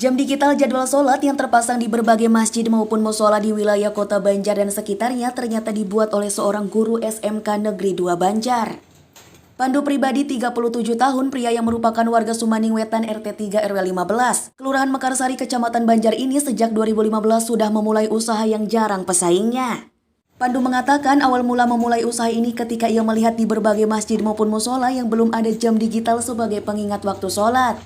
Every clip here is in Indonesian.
Jam digital jadwal sholat yang terpasang di berbagai masjid maupun musola di wilayah kota Banjar dan sekitarnya ternyata dibuat oleh seorang guru SMK Negeri 2 Banjar. Pandu pribadi 37 tahun pria yang merupakan warga Sumaning Wetan RT 3 RW 15, Kelurahan Mekarsari Kecamatan Banjar ini sejak 2015 sudah memulai usaha yang jarang pesaingnya. Pandu mengatakan awal mula memulai usaha ini ketika ia melihat di berbagai masjid maupun musola yang belum ada jam digital sebagai pengingat waktu sholat.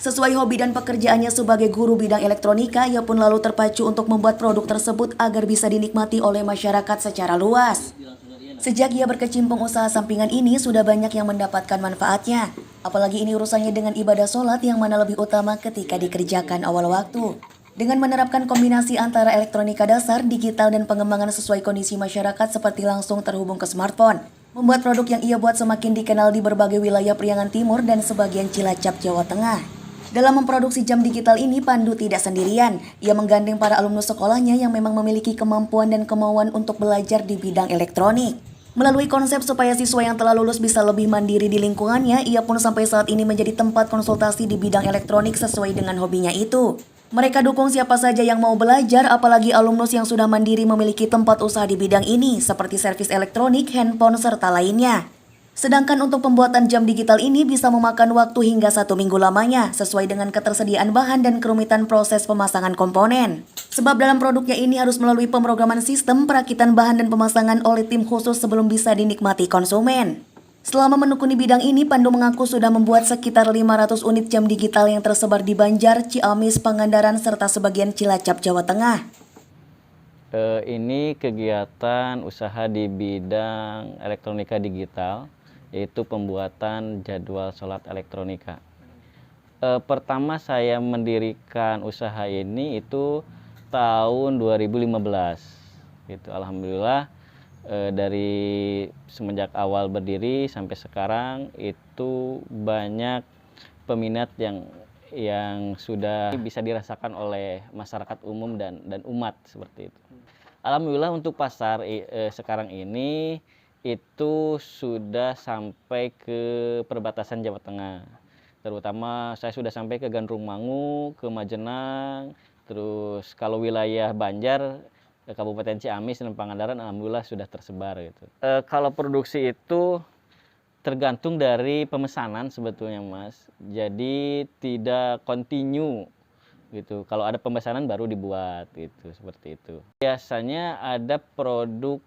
Sesuai hobi dan pekerjaannya sebagai guru bidang elektronika, ia pun lalu terpacu untuk membuat produk tersebut agar bisa dinikmati oleh masyarakat secara luas. Sejak ia berkecimpung usaha sampingan ini, sudah banyak yang mendapatkan manfaatnya. Apalagi ini urusannya dengan ibadah sholat yang mana lebih utama ketika dikerjakan awal waktu. Dengan menerapkan kombinasi antara elektronika dasar, digital, dan pengembangan sesuai kondisi masyarakat seperti langsung terhubung ke smartphone, membuat produk yang ia buat semakin dikenal di berbagai wilayah Priangan Timur dan sebagian Cilacap, Jawa Tengah. Dalam memproduksi jam digital ini, Pandu tidak sendirian. Ia menggandeng para alumnus sekolahnya yang memang memiliki kemampuan dan kemauan untuk belajar di bidang elektronik. Melalui konsep supaya siswa yang telah lulus bisa lebih mandiri di lingkungannya, ia pun sampai saat ini menjadi tempat konsultasi di bidang elektronik sesuai dengan hobinya itu. Mereka dukung siapa saja yang mau belajar, apalagi alumnus yang sudah mandiri memiliki tempat usaha di bidang ini, seperti servis elektronik, handphone, serta lainnya. Sedangkan untuk pembuatan jam digital ini bisa memakan waktu hingga 1 minggu lamanya, sesuai dengan ketersediaan bahan dan kerumitan proses pemasangan komponen. Sebab dalam produknya ini harus melalui pemrograman sistem, perakitan bahan dan pemasangan oleh tim khusus sebelum bisa dinikmati konsumen. Selama menekuni bidang ini, Pandu mengaku sudah membuat sekitar 500 unit jam digital yang tersebar di Banjar, Ciamis, Pangandaran, serta sebagian Cilacap, Jawa Tengah. Ini kegiatan usaha di bidang elektronika digital, yaitu pembuatan jadwal sholat elektronika. Pertama saya mendirikan usaha ini itu tahun 2015. Gitu. Alhamdulillah dari semenjak awal berdiri sampai sekarang itu banyak peminat yang sudah bisa dirasakan oleh masyarakat umum dan umat seperti itu. Alhamdulillah untuk pasar sekarang ini itu sudah sampai ke perbatasan Jawa Tengah. Terutama saya sudah sampai ke Gandrung Mangu, ke Majenang, terus kalau wilayah Banjar, Kabupaten Ciamis dan Pangandaran alhamdulillah sudah tersebar gitu. Kalau produksi itu tergantung dari pemesanan sebetulnya Mas. Jadi tidak kontinu gitu. Kalau ada pemesanan baru dibuat gitu, seperti itu. Biasanya ada produk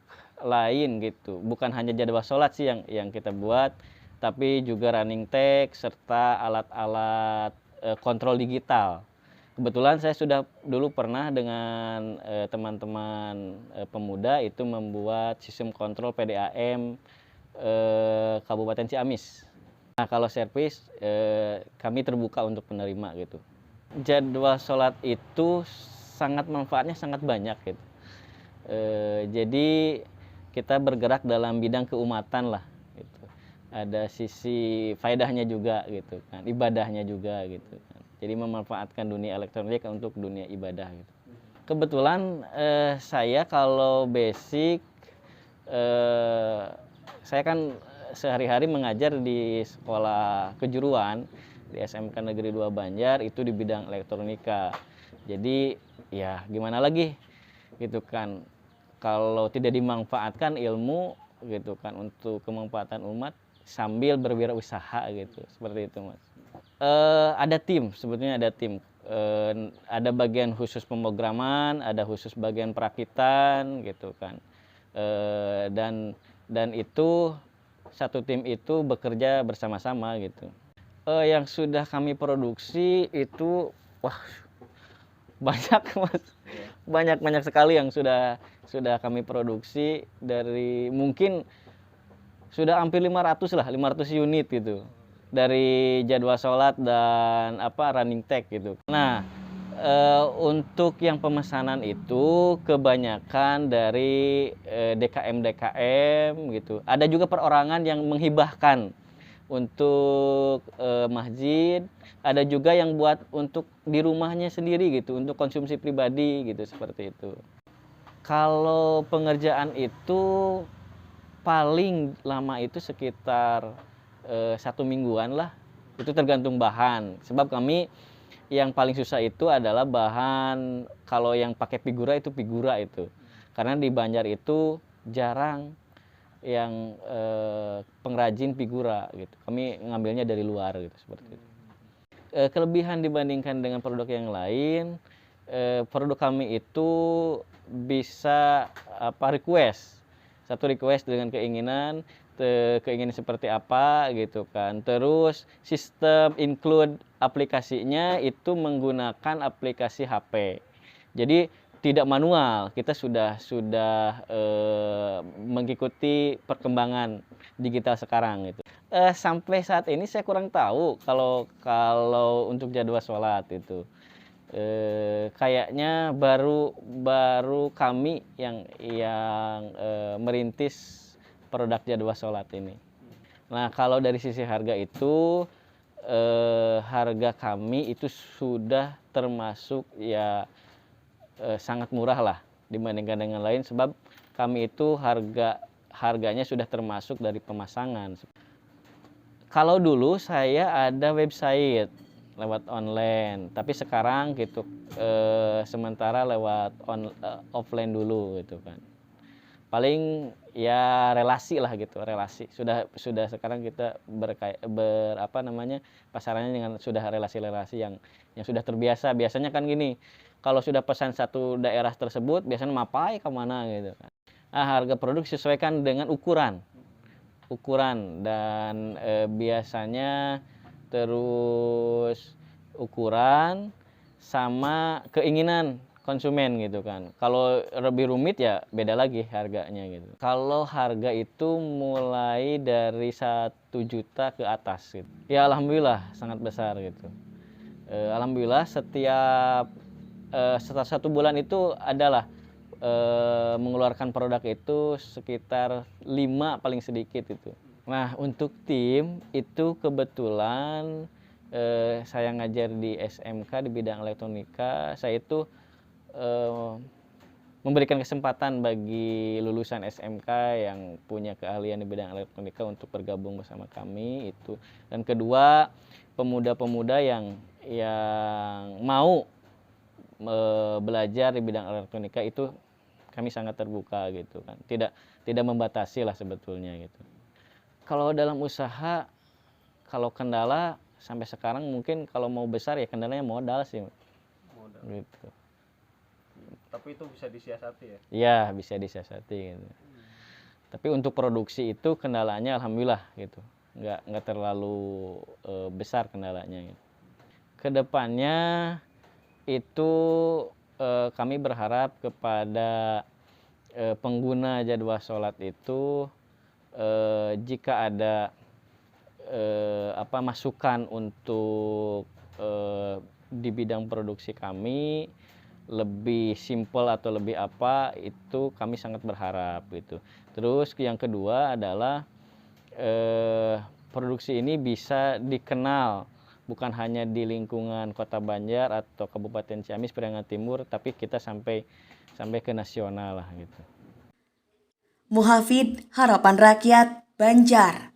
lain gitu, bukan hanya jadwal sholat sih yang kita buat, tapi juga running text serta alat-alat kontrol digital. Kebetulan saya sudah dulu pernah dengan teman-teman pemuda itu membuat sistem kontrol PDAM Kabupaten Ciamis. Nah kalau servis kami terbuka untuk penerima gitu. Jadwal sholat itu manfaatnya sangat banyak gitu. Jadi kita bergerak dalam bidang keumatan lah gitu. Ada sisi faedahnya juga gitu kan, ibadahnya juga gitu kan. Jadi memanfaatkan dunia elektronik untuk dunia ibadah gitu. Kebetulan saya kalau basic saya kan sehari-hari mengajar di sekolah kejuruan di SMK Negeri 2 Banjar itu di bidang elektronika. Jadi ya gimana lagi gitu kan. Kalau tidak dimanfaatkan ilmu gitu kan untuk kemanfaatan umat sambil berwirausaha gitu, seperti itu Mas. Ada tim, sebetulnya ada tim. Ada bagian khusus pemrograman, ada khusus bagian perakitan gitu kan. Dan itu satu tim itu bekerja bersama-sama gitu. Yang sudah kami produksi itu wah banyak Mas. Banyak sekali yang sudah kami produksi, dari mungkin sudah hampir 500 unit gitu. Dari jadwal sholat dan running tag gitu. Nah, untuk yang pemesanan itu kebanyakan dari DKM gitu. Ada juga perorangan yang menghibahkan untuk masjid, ada juga yang buat untuk di rumahnya sendiri gitu, untuk konsumsi pribadi gitu, seperti itu. Kalau pengerjaan itu paling lama itu sekitar 1 mingguan lah, itu tergantung bahan. Sebab kami Yang paling susah itu adalah bahan, kalau yang pakai figura itu. Karena di Banjar itu jarang yang pengrajin figura gitu. Kami ngambilnya dari luar gitu seperti itu. Kelebihan dibandingkan dengan produk yang lain, produk kami itu bisa request. Satu request dengan keinginan seperti apa gitu kan. Terus sistem include aplikasinya itu menggunakan aplikasi HP. Jadi tidak manual, kita sudah mengikuti perkembangan digital sekarang gitu. Sampai saat ini saya kurang tahu kalau untuk jadwal sholat itu. Kayaknya baru kami yang merintis produk jadwal sholat ini. Nah, kalau dari sisi harga itu harga kami itu sudah termasuk sangat murah lah dibandingkan dengan lain, sebab kami itu harganya sudah termasuk dari pemasangan. Kalau dulu saya ada website lewat online, tapi sekarang gitu sementara lewat offline dulu gitu kan. Paling ya relasi lah gitu, relasi. Sudah sekarang kita pasarannya dengan sudah relasi-relasi yang sudah terbiasa. Biasanya kan gini, kalau sudah pesan satu daerah tersebut biasanya mapai ke mana gitu kan. Nah, harga produk disesuaikan dengan ukuran dan biasanya terus ukuran sama keinginan konsumen gitu kan. Kalau lebih rumit ya beda lagi harganya gitu. Kalau harga itu mulai dari 1 juta ke atas gitu. Ya alhamdulillah sangat besar gitu. Alhamdulillah setiap satu bulan itu adalah mengeluarkan produk itu sekitar 5 paling sedikit itu. Nah, untuk tim itu kebetulan saya ngajar di SMK di bidang elektronika. Saya itu memberikan kesempatan bagi lulusan SMK yang punya keahlian di bidang elektronika untuk bergabung bersama kami itu. Dan kedua, pemuda-pemuda yang mau belajar di bidang elektronika itu kami sangat terbuka gitu kan. Tidak membatasi lah sebetulnya gitu. Kalau dalam usaha, kalau kendala sampai sekarang mungkin kalau mau besar ya kendalanya modal sih. Modal. Gitu. Tapi itu bisa disiasati ya? Iya, bisa disiasati gitu. Tapi untuk produksi itu kendalanya alhamdulillah gitu. Nggak terlalu besar kendalanya gitu. Kedepannya itu kami berharap kepada pengguna jadwal sholat itu jika ada masukan untuk di bidang produksi kami lebih simpel atau lebih apa, itu kami sangat berharap gitu. Terus yang kedua adalah produksi ini bisa dikenal bukan hanya di lingkungan Kota Banjar atau Kabupaten Ciamis Periangan Timur, tapi kita sampai ke nasional lah gitu. Muhafid, Harapan Rakyat, Banjar.